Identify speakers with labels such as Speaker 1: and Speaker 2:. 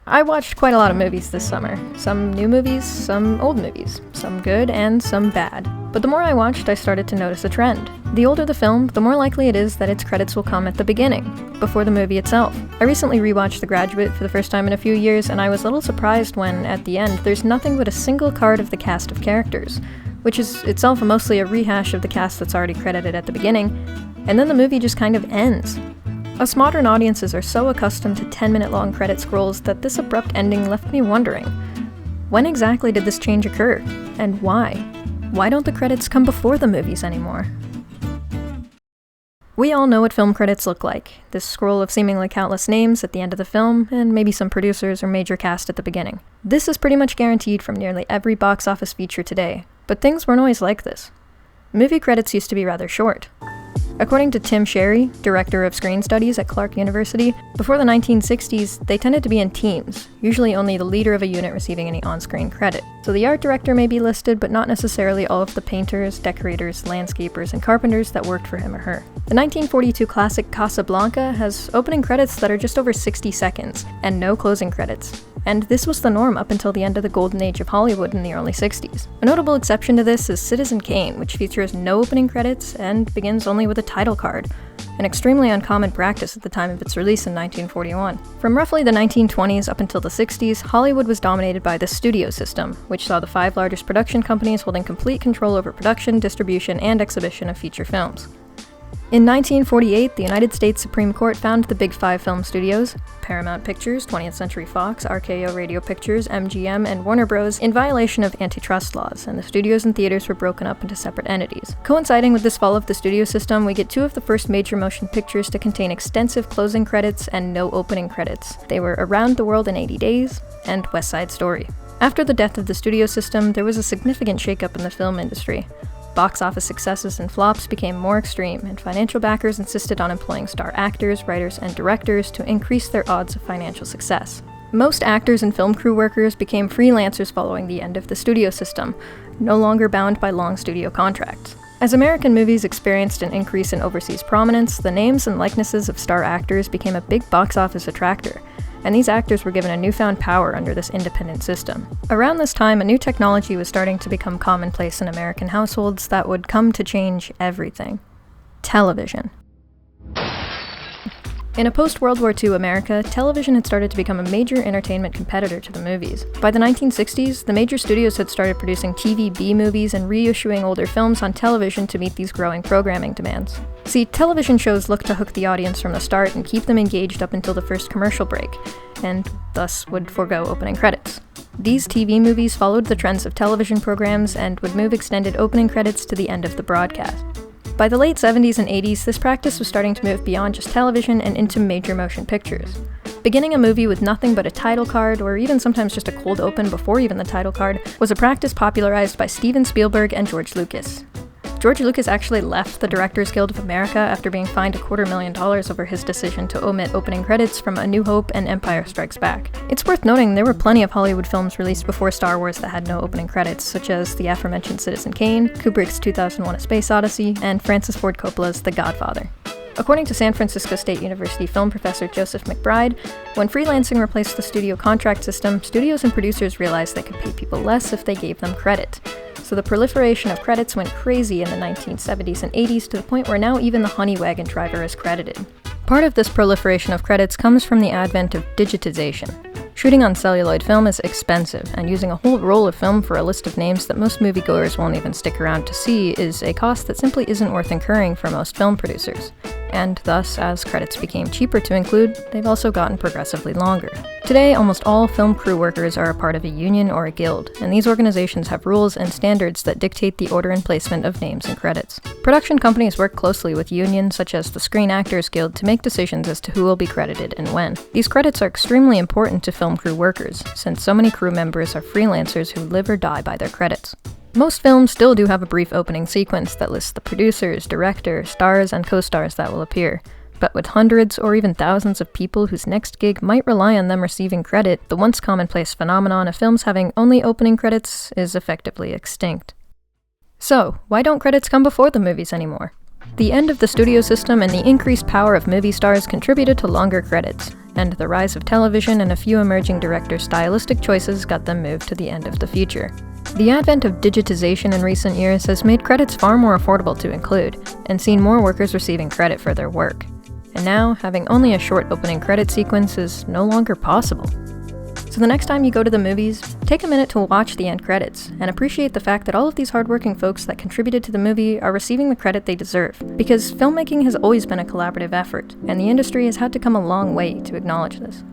Speaker 1: I watched quite a lot of movies this summer. Some new movies, some old movies, some good and some bad. But the more I watched, I started to notice a trend. The older the film, the more likely it is that its credits will come at the beginning, before the movie itself. I recently rewatched The Graduate for the first time in a few years, and I was a little surprised when, at the end, there's nothing but a single card of the cast of characters, which is itself mostly a rehash of the cast that's already credited at the beginning, and then the movie just kind of ends. Us modern audiences are so accustomed to 10-minute long credit scrolls that this abrupt ending left me wondering, when exactly did this change occur, and why? Why don't the credits come before the movies anymore? We all know what film credits look like, this scroll of seemingly countless names at the end of the film, and maybe some producers or major cast at the beginning. This is pretty much guaranteed from nearly every box office feature today, but things weren't always like this. Movie credits used to be rather short. According to Tim Sherry, director of screen studies at Clark University, before the 1960s, they tended to be in teams, usually only the leader of a unit receiving any on-screen credit. So the art director may be listed, but not necessarily all of the painters, decorators, landscapers, and carpenters that worked for him or her. The 1942 classic Casablanca has opening credits that are just over 60 seconds, and no closing credits. And this was the norm up until the end of the golden age of Hollywood in the early 60s. A notable exception to this is Citizen Kane, which features no opening credits and begins only with a title card, an extremely uncommon practice at the time of its release in 1941. From roughly the 1920s up until the 60s, Hollywood was dominated by the studio system, which saw the 5 largest production companies holding complete control over production, distribution, and exhibition of feature films. In 1948, the United States Supreme Court found the Big Five film studios, Paramount Pictures, 20th Century Fox, RKO Radio Pictures, MGM, and Warner Bros. In violation of antitrust laws, and the studios and theaters were broken up into separate entities. Coinciding with this fall of the studio system, we get 2 of the first major motion pictures to contain extensive closing credits and no opening credits. They were Around the World in 80 Days and West Side Story. After the death of the studio system, there was a significant shakeup in the film industry. Box office successes and flops became more extreme, and financial backers insisted on employing star actors, writers, and directors to increase their odds of financial success. Most actors and film crew workers became freelancers following the end of the studio system, no longer bound by long studio contracts. As American movies experienced an increase in overseas prominence, the names and likenesses of star actors became a big box office attractor, and these actors were given a newfound power under this independent system. Around this time, a new technology was starting to become commonplace in American households that would come to change everything: television. In a post-World War II America, television had started to become a major entertainment competitor to the movies. By the 1960s, the major studios had started producing TV B-movies and reissuing older films on television to meet these growing programming demands. See, television shows looked to hook the audience from the start and keep them engaged up until the first commercial break, and thus would forego opening credits. These TV movies followed the trends of television programs and would move extended opening credits to the end of the broadcast. By the late 70s and 80s, this practice was starting to move beyond just television and into major motion pictures. Beginning a movie with nothing but a title card, or even sometimes just a cold open before even the title card, was a practice popularized by Steven Spielberg and George Lucas. George Lucas actually left the Directors Guild of America after being fined $250,000 over his decision to omit opening credits from A New Hope and Empire Strikes Back. It's worth noting there were plenty of Hollywood films released before Star Wars that had no opening credits, such as the aforementioned Citizen Kane, Kubrick's 2001: A Space Odyssey, and Francis Ford Coppola's The Godfather. According to San Francisco State University film professor Joseph McBride, when freelancing replaced the studio contract system, studios and producers realized they could pay people less if they gave them credit. So the proliferation of credits went crazy in the 1970s and 80s to the point where now even the honey wagon driver is credited. Part of this proliferation of credits comes from the advent of digitization. Shooting on celluloid film is expensive, and using a whole roll of film for a list of names that most moviegoers won't even stick around to see is a cost that simply isn't worth incurring for most film producers. And thus, as credits became cheaper to include, they've also gotten progressively longer. Today, almost all film crew workers are a part of a union or a guild, and these organizations have rules and standards that dictate the order and placement of names and credits. Production companies work closely with unions such as the Screen Actors Guild to make decisions as to who will be credited and when. These credits are extremely important to film crew workers, since so many crew members are freelancers who live or die by their credits. Most films still do have a brief opening sequence that lists the producers, director, stars, and co-stars that will appear. But with hundreds or even thousands of people whose next gig might rely on them receiving credit, the once commonplace phenomenon of films having only opening credits is effectively extinct. So, why don't credits come before the movies anymore? The end of the studio system and the increased power of movie stars contributed to longer credits. and the rise of television and a few emerging directors' stylistic choices got them moved to the end of the future. The advent of digitization in recent years has made credits far more affordable to include, and seen more workers receiving credit for their work. And now, having only a short opening credit sequence is no longer possible. So the next time you go to the movies, take a minute to watch the end credits, and appreciate the fact that all of these hardworking folks that contributed to the movie are receiving the credit they deserve, because filmmaking has always been a collaborative effort, and the industry has had to come a long way to acknowledge this.